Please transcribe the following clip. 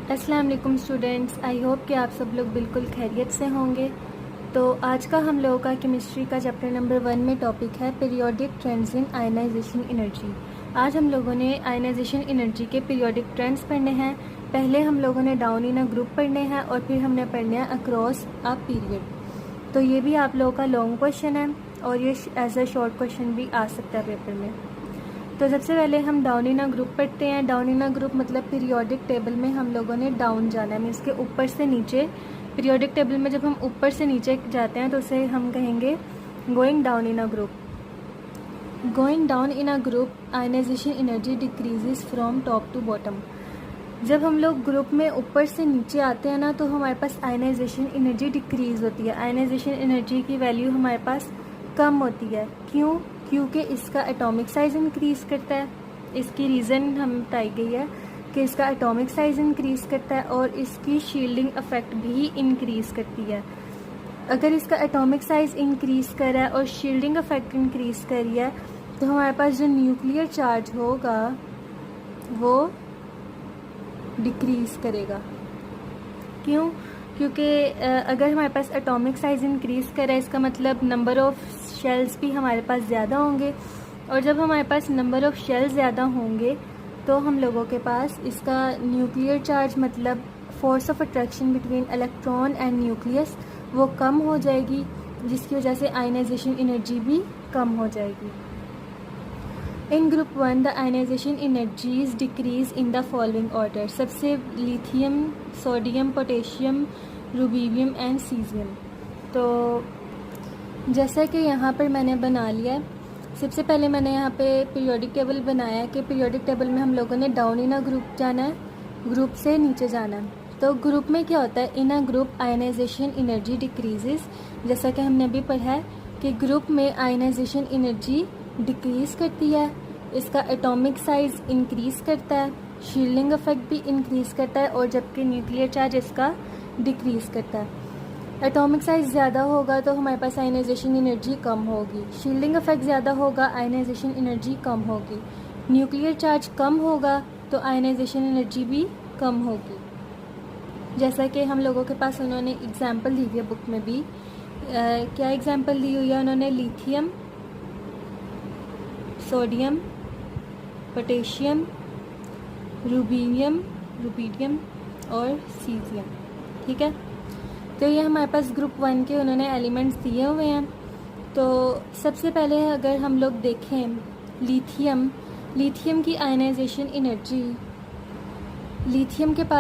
अस्सलाम वालेकुम students, I hope कि आप सब लोग बिल्कुल खैरियत से होंगे। तो आज का हम लोगों का केमिस्ट्री का चैप्टर नंबर 1 में टॉपिक है periodic trends in ionisation energy. आज हम लोगों ने आयनाइजेशन एनर्जी के पीरियोडिक ट्रेंड्स पढ़ने हैं। पहले हम लोगों ने डाउन इन अ ग्रुप पढ़ने हैं और फिर हमने पढ़ने हैं अक्रॉस अ पीरियड। तो ये भी आप लोगों का लॉन्ग क्वेश्चन है और ये एज अ शॉर्ट क्वेश्चन भी आ सकता है पेपर में। तो सबसे पहले हम डाउन इन अ ग्रुप पढ़ते हैं। डाउन इन अ ग्रुप मतलब पीरियोडिक टेबल में हम लोगों ने डाउन जाना है, मीन्स के ऊपर से नीचे। पीरियोडिक टेबल में जब हम ऊपर से नीचे जाते हैं तो उसे हम कहेंगे going down in a group. Going down in a group ionisation energy decreases from top to bottom. जब हम लोग ग्रुप में ऊपर से नीचे आते हैं ना तो हमारे पास आयनाइजेशन एनर्जी डिक्रीज होती है। आयनाइजेशन एनर्जी की वैल्यू हमारे पास कम होती है। क्यों? क्योंकि इसका एटॉमिक साइज़ इंक्रीज़ करता है। इसकी रीज़न हम बताई गई है कि इसका एटॉमिक साइज़ इंक्रीज़ करता है और इसकी शील्डिंग इफ़ेक्ट भी इंक्रीज़ करती है। अगर इसका एटॉमिक साइज़ इंक्रीज़ कर रहा है और शील्डिंग इफ़ेक्ट इंक्रीज़ कर रही है तो हमारे पास जो न्यूक्लियर चार्ज होगा वो डिक्रीज़ करेगा। क्यों? क्योंकि अगर हमारे पास एटॉमिक साइज़ इंक्रीज़ कर रहा है इसका मतलब नंबर ऑफ़ शेल्स भी हमारे पास ज़्यादा होंगे, और जब हमारे पास नंबर ऑफ़ शेल्स ज़्यादा होंगे तो हम लोगों के पास इसका न्यूक्लियर चार्ज मतलब force of attraction between electron and nucleus वो कम हो जाएगी, जिसकी वजह से आयनाइजेशन एनर्जी भी कम हो जाएगी। In group 1 the ionisation energies decrease in the following order. सबसे lithium, sodium, potassium, rubidium and caesium. तो जैसा कि यहाँ पर मैंने बना लिया है, सबसे पहले मैंने यहाँ पे पीरियोडिक टेबल बनाया है कि पीरियोडिक टेबल में हम लोगों ने डाउन इन अ ग्रुप जाना है, ग्रुप से नीचे जाना है। तो ग्रुप में क्या होता है, in a group ionisation energy decreases. जैसा कि हमने अभी पढ़ा है कि ग्रुप में आयनाइजेशन एनर्जी डिक्रीज़ करती है, इसका एटॉमिक साइज़ इंक्रीज़ करता है, शील्डिंग इफेक्ट भी इंक्रीज़ करता है, और जबकि न्यूक्लियर चार्ज इसका डिक्रीज़ करता है। एटॉमिक साइज़ ज़्यादा होगा तो हमारे पास आयनाइजेशन एनर्जी कम होगी, शील्डिंग इफेक्ट ज़्यादा होगा, आयनाइजेशन एनर्जी कम होगी, न्यूक्लियर चार्ज कम होगा तो आयनाइजेशन एनर्जी भी कम होगी। जैसा कि हम लोगों के पास उन्होंने एग्जाम्पल दी हुई है बुक में भी। क्या एग्जाम्पल दी हुई है उन्होंने? लिथियम, सोडियम, पोटेशियम, रूबीडियम और सीजियम। ठीक है, तो ये हमारे पास ग्रुप 1 के उन्होंने एलिमेंट्स दिए हुए हैं। तो सबसे पहले अगर हम लोग देखें लिथियम की आयनाइजेशन एनर्जी, लिथियम के पास